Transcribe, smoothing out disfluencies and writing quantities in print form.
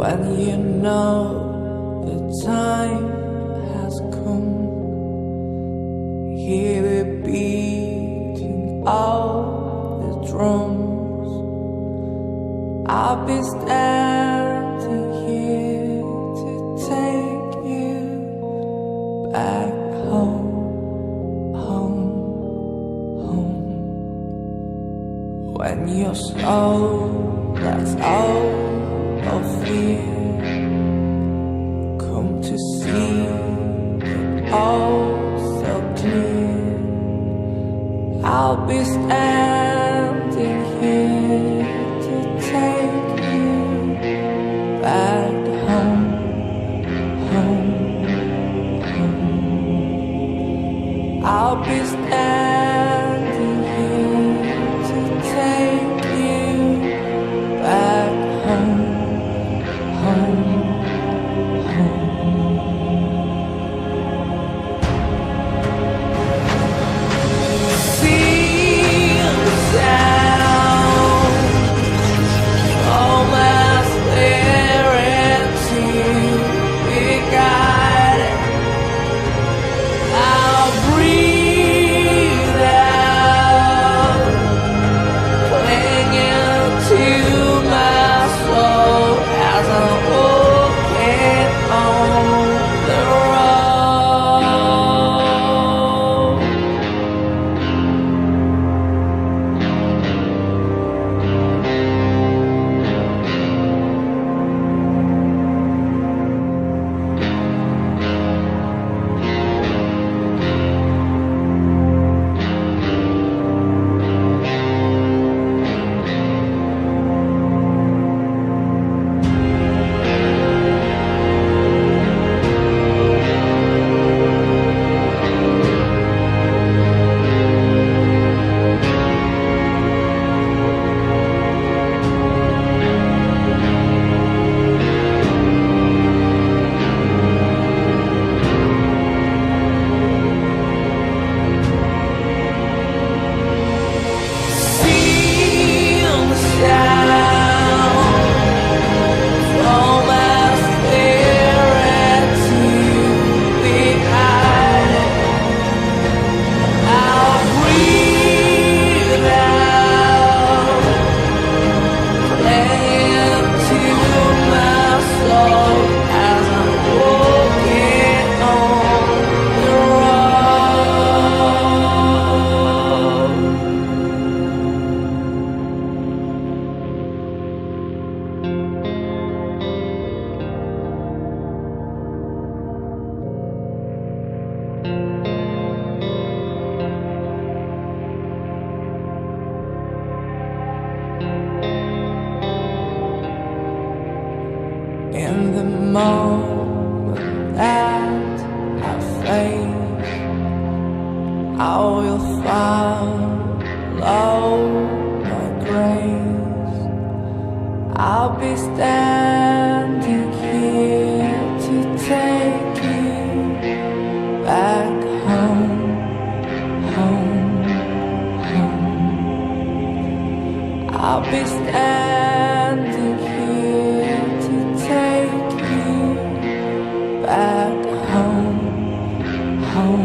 when you know the time has come. Hear the beating of the drums. I'll be standing here to take you back home, home, home. When your soul lets out of fear, come to see it all so clear. I'll be standing here to take you back home, home, home. I'll be standing here to take you back home, home, home. Feel the sound of my spirit to be guided. I'll breathe out, clinging to my soul as I'm walking on the road. Feel the sound from my spirit to be guided. I'll breathe out, clinging to my soul as I'm walking on the road. In the moment that I face, I will follow my grace. I'll be standing here to take you back home, home, home. I'll be standing here to take you back home, home.